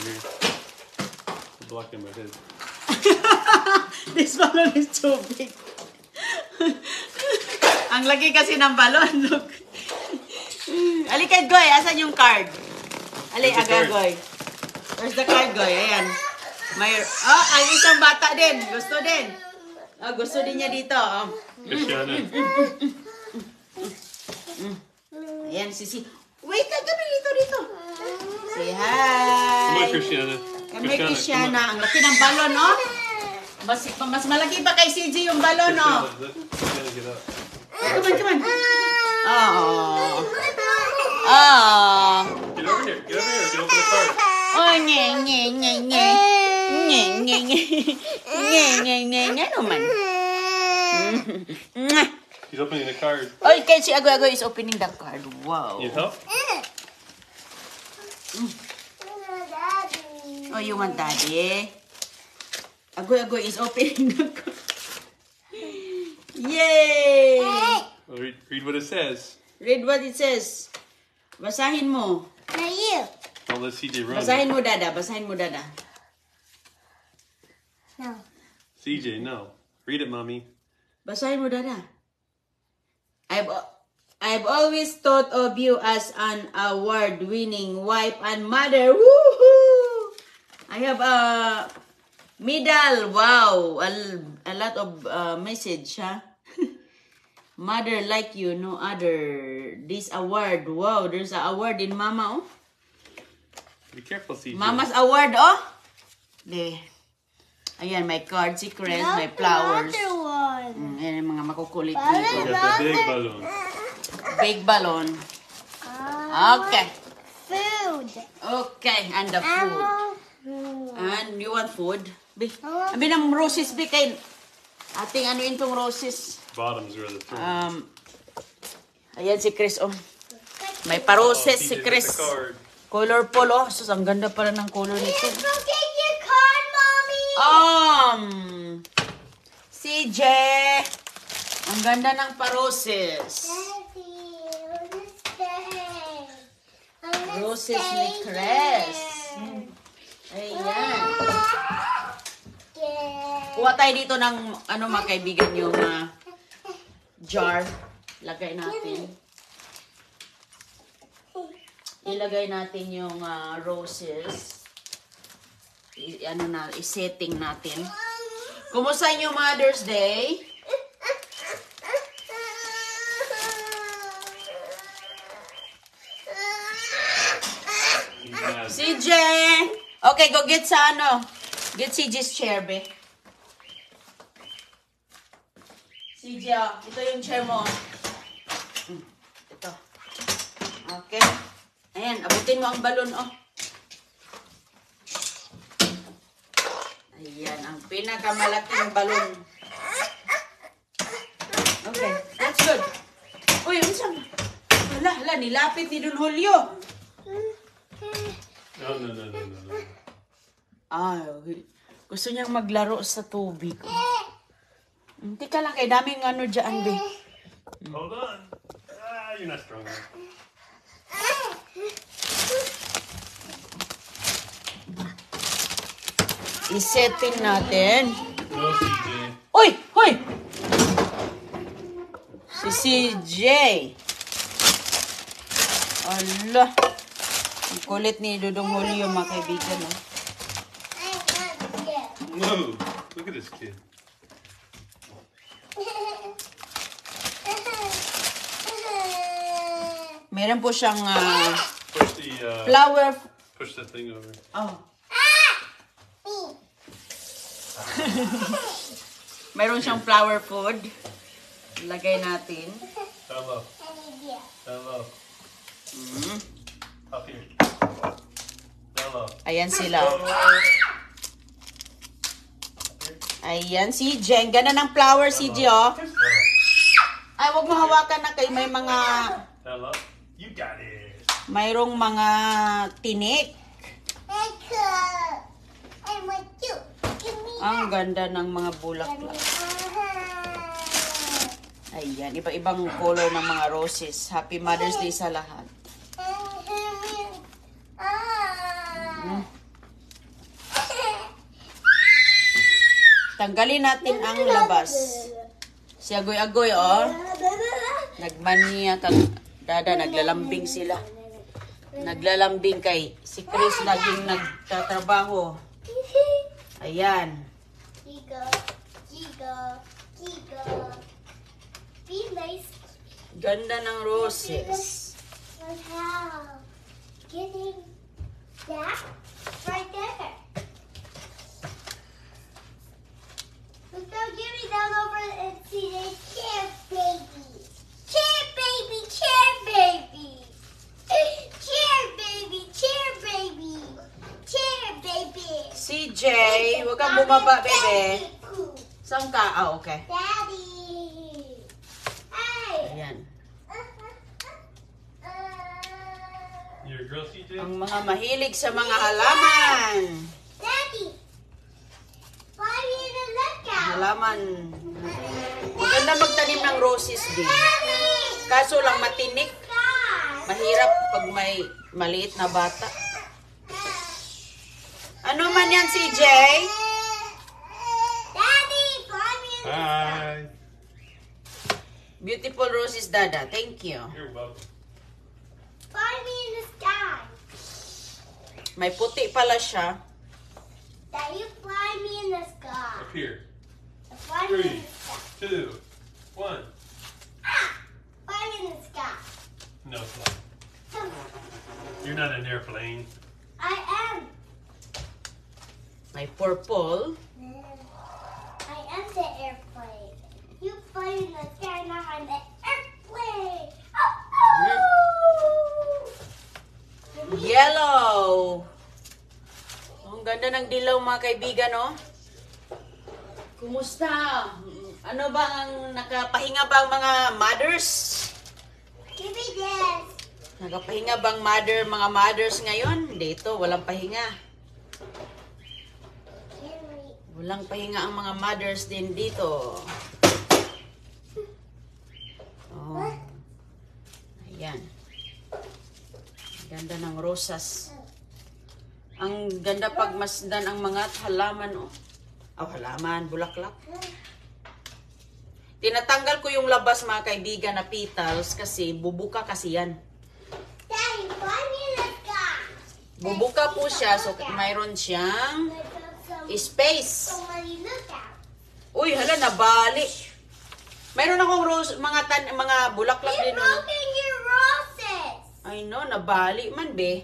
here. Blocking my head. This balloon is too big. Ang laki kasi ng balon. Look. Alikay, Goy. Asan yung card? Ali, aga, Goy. Where's the card, Goy? Ayan. May... Oh, ang isang bata din. Gusto din. Oh, gusto din niya dito. Oh. Christiana. Ayan, sisi. Wait, kagabi dito. Say hi. Come on, Christiana. Kami, Christiana. Ang laki ng balon, oh. Mas malaki pa kay CJ yung balon, oh. Christiana, get up. Come on. Oh. Oh. Get over here. Get open the card. Oh, nye. Ano man? He's opening the card. Oh, okay, si Agoy is opening the card. Wow. Need help? Oh, you want daddy? Agoy is opening the card. Yay! Well, read what it says. Read what it says. Basahin mo. Don't let CJ run. Basahin mo, Dada. No. CJ, no. Read it, Mommy. Basahin mo, Dada. I've always thought of you as an award-winning wife and mother. Woohoo! I have a medal. Wow, a lot of message, huh? Mother like you, no other. This award. Wow, there's an award in Mama, oh. Be careful, CJ. Mama's award, oh. De. Ayan, may card, si Chris, may flowers. Another one. Ayan yung mga makukulit You dito. got the big balloon. Big balloon. Okay. Food. Okay, and the food. And you want food? Bi, abi ng roses, Bi, kay ating ano itong roses. Bottoms are the fruit. Ayan si Chris, oh. May paroses si CJ, Chris. get the card. Colorful, oh. Sus, ang ganda pala ng color nito. Look at your card, Mommy. CJ. Ang ganda ng paroses. Roses ni Chris. Ayan. Kuha tayo dito ng, ano mga kaibigan, yung jar. Lagay natin. Ilagay natin yung roses. I-setting natin. Kumusta yung Mother's Day? CJ! Okay, go get sa ano. Get CJ's chair, be. CJ, oh, ito yung chair mo. Ito. Okay. Ayan, abutin mo ang balon, oh. Ayan, ang pinakamalaking balon. Okay, that's good. Uy, unsang? Hala, nilapit ni Don Julio. No. Ay, gusto niyang maglaro sa tubig. Hindi ka lang, kay daming ano dyan, be. Hold on. You're not strong enough. I-setting natin. No, CJ. Uy! Hoy! Si CJ. Allah. Ang kulit ni Dudong Julio, mga kaibigan. Oh. Whoa. Look at this kid. Meron po siyang Push the, flower. push the thing over. Oh. Meron siyang flower food. Lagay natin. Down low. Down low. Up here. Down low. Ayan sila. Ayan, CJ. Ang ganda ng flower, CJ, oh. Ay, wag mo hawakan na kayo. May mga... Down low. You got it. Mayroong mga tinik. Ang ganda ng mga bulaklak. Ayan, iba-ibang color ng mga roses. Happy Mother's Day sa lahat. Tanggalin natin ang labas. Si Agoy-Agoy, oh. Nagmaniya kag Dada, naglalambing sila. Naglalambing kay si Chris laging nagtatrabaho. Ayan. Giga, giga, giga. Be nice. Ganda ng roses. Wow. Getting that right there. Look, now give me down over and see the chair baby. Chair baby, chair baby. Chair baby, chair baby. Chair baby. CJ, huwag kang bumaba, bebe. Saan ka? Ah, okay. Daddy. Hey. Ayan. You're a girl, CJ? Ang mga mahilig sa mga halaman. Daddy. Why are you gonna look out? Halaman. Maganda magtanim ng roses din. Kaso lang matinik. Mahirap pag may maliit na bata. Ano man yan, CJ? Daddy, fly me in the Hi. Beautiful roses, Dada. Thank you. You're welcome. Fly me in the sky. May puti pala siya. Daddy, fly me in the sky. Up here. Fly me in 3, the sky. 2, 1. Fly me in the sky. No, it's not. You're not an airplane. I am. May purple. I am the airplane. You fly in the sky, now I'm the airplane. Oh, oh. Yellow. Ang ganda ng dilaw, mga kaibigan, oh. Kumusta? Ano ba ang nakapahinga ba ang mga mothers? Give me this. Nakapahinga bang mga mothers ngayon? Dito, walang pahinga. Give me. Walang pahinga ang mga mothers din dito. Oh. Ayan. Ganda ng rosas. Ang ganda pagmasdan ang mga halaman, oh. Oh, halaman, bulaklak. Tinatanggal ko yung labas, mga kaibigan, na petals kasi bubuka kasi yan. Daddy, fly me in the sky. Bubuka po siya, so mayroon siyang space. Somebody look out. Uy, hala, nabali. Mayroon akong rose, mga bulaklak You're din. Oh. broken your roses. Ay no, nabali man, be.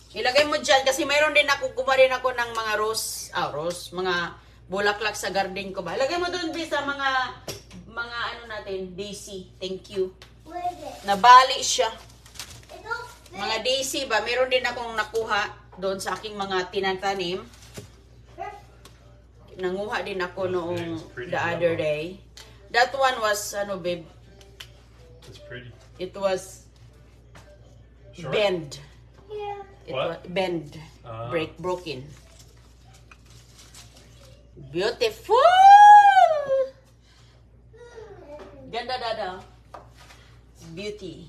Ilagay mo dyan kasi mayroon din ako, kumarin ako ng mga rose, mga bulaklak sa garden ko ba. Ilagay mo doon, be, sa mga ano natin, daisy. Thank you. What is it? Nabali siya. It don't fit. Mga daisy ba, mayroon din akong nakuha doon sa aking mga tinatanim. Nanguha din ako noong the other day. That one was, babe, It's pretty. it was Short? bend. Yeah. It What? was bend. Ah. Broken. Beautiful! Ganda, Dada. Beauty.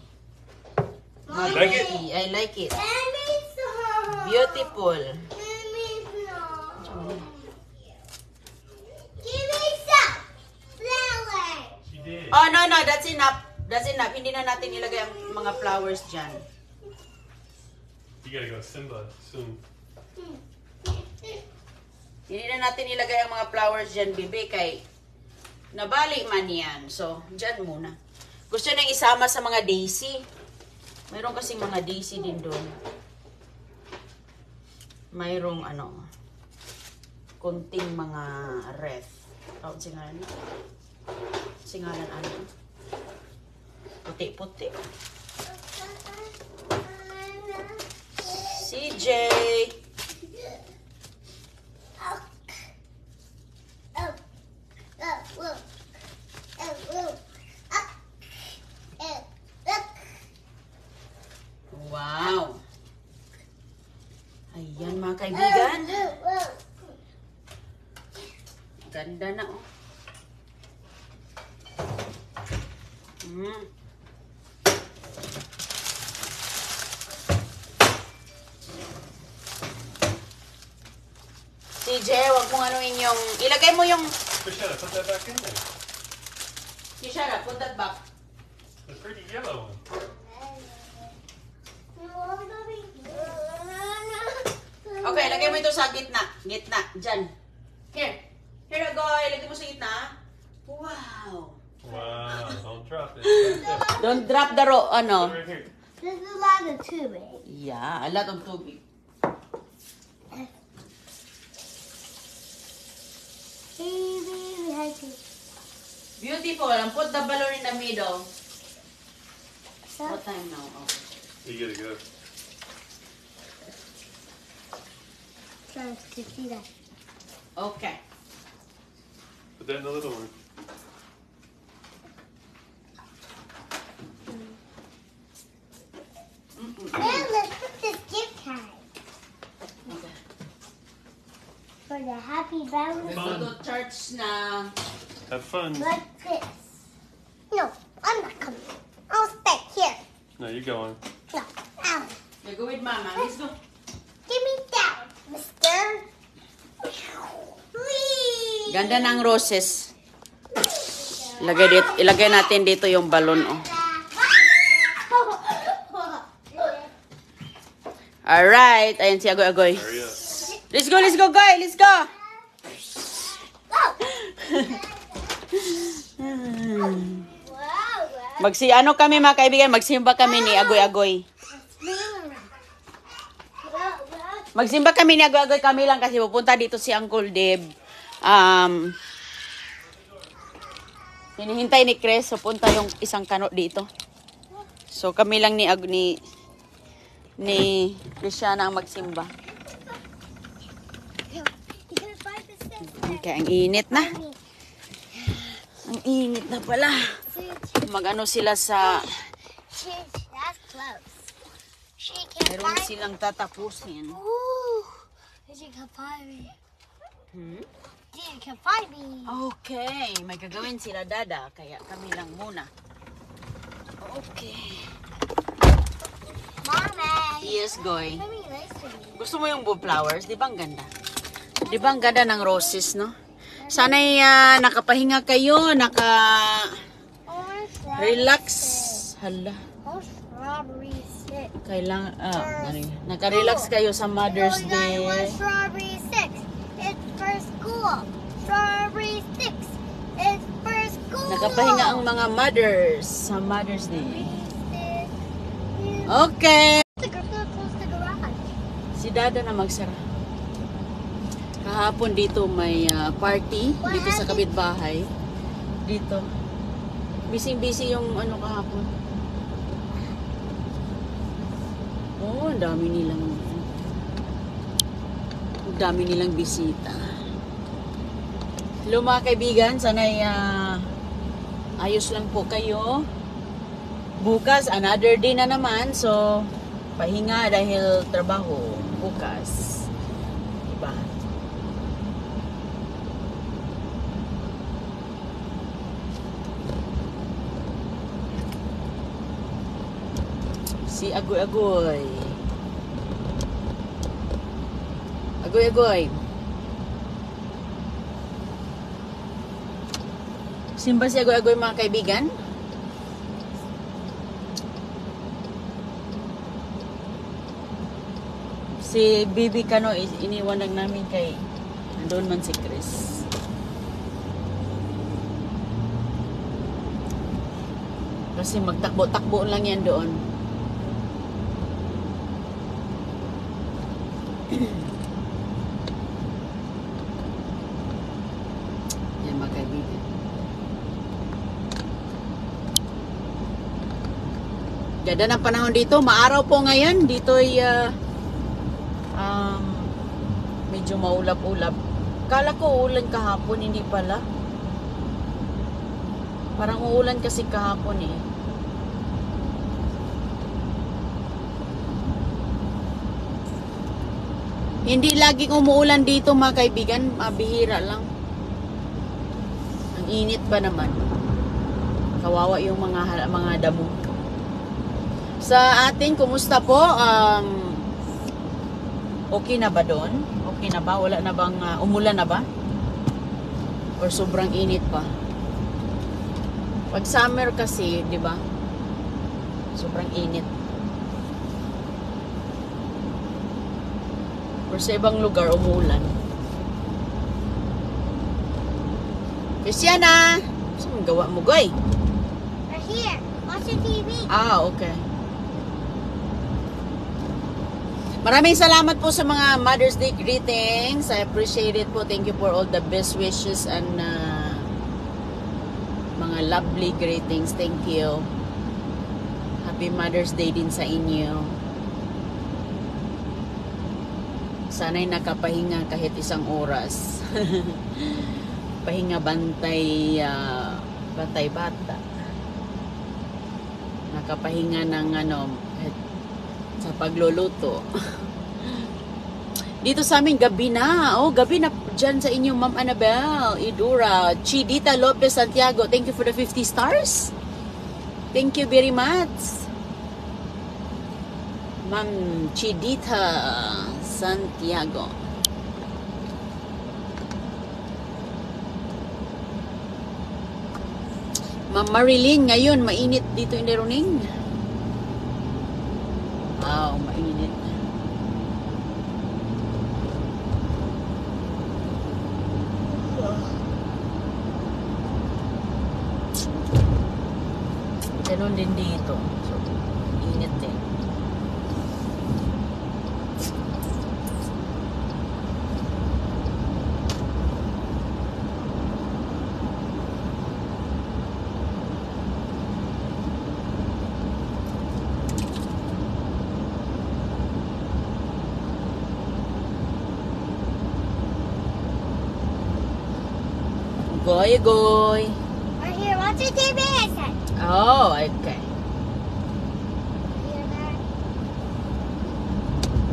You like it? Beauty. I like it. Let me some. Beautiful. Let me some. Give me some flowers. She did. Oh, no. That's enough. That's enough. Hindi na natin ilagay ang mga flowers dyan. You gotta go Simba soon. Hindi na natin ilagay ang mga flowers dyan, bibi, kay nabali man yan. So, dyan muna. Gusto nang isama sa mga daisy. Mayroon kasing mga daisy din doon. Mayroong konting mga ref. Oh, singalan. Singalan ano? Puti-puti. CJ! Wow! Ayan, mga kaibigan. Ganda na, oh. DJ, wag mong anuin yung... Ilagay mo yung... Michelle, put that back in there. Kishara, put that back. The pretty yellow one. Okay, lagay mo ito sa gitna. Gitna, dyan. Here. Here, Agoy. Lagay mo sa gitna. Wow. Wow, don't drop it. Right there. Don't drop the ano. Right here. There's a lot of tubing. Yeah, a lot of tubig. Baby, had to. Beautiful. And put the balloon in the middle. Stop. What time now? Okay. You gotta go. Trying to see that. Okay. Put that in the little one. Now let's put this gift card Okay. for the happy balance. Let's go to church na. Have fun. Like this. No, I'm not coming. I'll stay here. No, you're going. No, Alan. You go with Mama. Let's go. Give me down, mister. Whee! Ganda ng roses. Ilagay natin dito yung balon. Oh. Alright. Ayan si Agoy Agoy. Hurry up. Let's go, Goy. Let's go. Ano kami mga kaibigan, magsimba kami ni Agoy Agoy. Magsimba kami ni Agoy Agoy kami lang kasi pupunta dito si Uncle Deb. Hinihintay ni Chris, so punta yung isang kano dito. So kami lang ni Christiana ang magsimba. Okay, ang init na. Ang init na pala. Mag-ano sila sa... That's close. She can Meron find silang tatapusin. Ooh, she can find me. She can find me. Okay, may gagawin sila dada, kaya kami lang muna. Okay. Mama. Yes, Goy. Let me listen. Gusto mo yung blue flowers? Di ba ang ganda? Di ba ang ganda ng roses, no? Sana'y nakapahinga kayo, relax. Hala. Oh, strawberry six. Kailangan, naka-relax kayo sa Mother's Oh, Day. strawberry six. It's for school. Strawberry six. It's for school. Nakapahinga ang mga mothers sa Mother's Day. Okay. Close the garage. Si Dada na magsara. Kahapon dito may party dito sa kapitbahay. Dito. Busy-busy yung ano kahapon. Oh, ang dami nilang bisita. Hello mga kaibigan, sana'y ayos lang po kayo. Bukas, another day na naman. So, pahinga dahil trabaho. Bukas. Diba? Si Agoy-Agoy. Agoy-Agoy. Simba si Agoy-Agoy mga kaibigan. Si Bibi Kano iniwan lang namin kay andun man si Chris. Kasi magtakbo-takbo lang yan doon. Yan mga kaibigan. Ganda ng panahon dito. Maaraw po ngayon. Dito ay medyo maulap-ulap. Kala ko uulan kahapon, hindi pala. Parang uulan kasi kahapon eh. Hindi laging umuulan dito mga kaibigan, mabihira lang. Ang init ba naman? Kawawa yung mga damo. Sa atin, kumusta po? Okay na ba doon? Okay okay na ba? Wala na bang umulan na ba? Or sobrang init pa? Pag summer kasi, di ba? Sobrang init. Or sa ibang lugar, umuulan. Christiana! Saan gawa mo, Goy? We're here. Watch the TV. Ah, okay. Maraming salamat po sa mga Mother's Day greetings. I appreciate it po. Thank you for all the best wishes and mga lovely greetings. Thank you. Happy Mother's Day din sa inyo. Sana'y nakapahinga kahit isang oras. Pahinga bantay bantay bata. Nakapahinga ng sa pagluluto. Dito sa amin gabi na. Oh, gabi na dyan sa inyo, Ma'am Annabelle Idura. Chidita Lopez Santiago, thank you for the 50 stars. Thank you very much. Ma'am Chidita Santiago. Ma'am Marilyn, ngayon mainit dito in Leroning. Wow, mainit. Ganun din dito. So, init din. Goy, goy. We're here. Watch the TV. I said. Oh, okay. Hear that?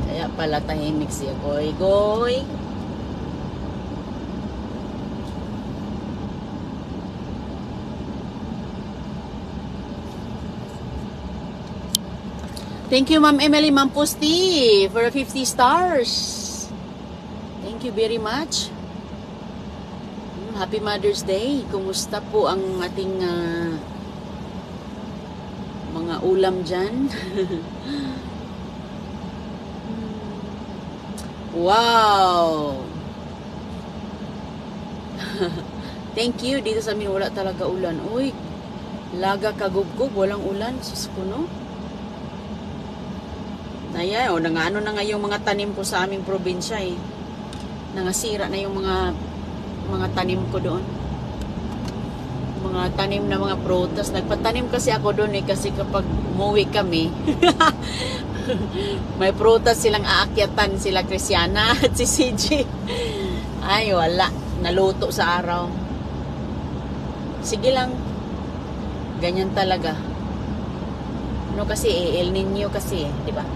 Kaya pala tahimik siya. Goy, goy. Thank you, Ma'am Emily Mampusti, for 50 stars. Thank you very much. Happy Mother's Day. Kumusta po ang ating mga ulam dyan? Wow! Thank you. Dito sa amin wala talaga ulan. Uy, laga kagubgob. Walang ulan. Sus ko, no? Ayan, o, nangano na nga yung mga tanim ko sa aming probinsya eh. Nangasira na yung mga tanim ko doon. Mga tanim na mga prutas. Nagpatanim kasi ako doon eh. Kasi kapag umuwi kami, may prutas silang aakyatan. Sila Christiana at si CJ. Ay, wala. Naluto sa araw. Sige lang. Ganyan talaga. Ano kasi eh, El Nino kasi eh. Diba?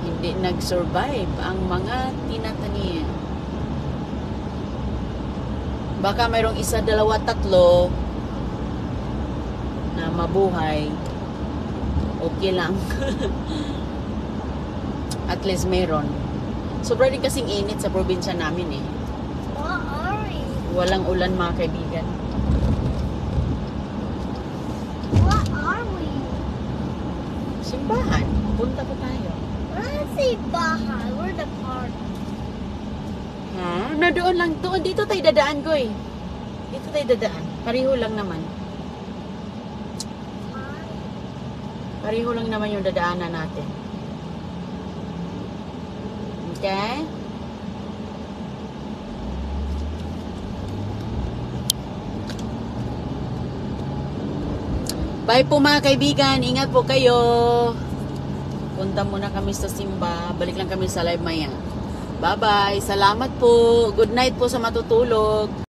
Hindi nag-survive ang mga tinatanim. Baka mayroong isa, dalawa, tatlo na mabuhay. Okay lang. At least meron. Sobra din kasing init sa probinsya namin eh. What are we? Walang ulan mga kaibigan. What are we? Simbahan. Punta po tayo. Let's see Baja. We're the park. Ha? Na doon lang. Doon. Dito tayo dadaan ko eh. Dito tayo dadaan. Pareho lang naman. Pareho lang naman yung dadaanan natin. Okay? Bye po mga kaibigan. Ingat po kayo. Punta muna kami sa simba. Balik lang kami sa live maya. Bye-bye. Salamat po. Good night po sa matutulog.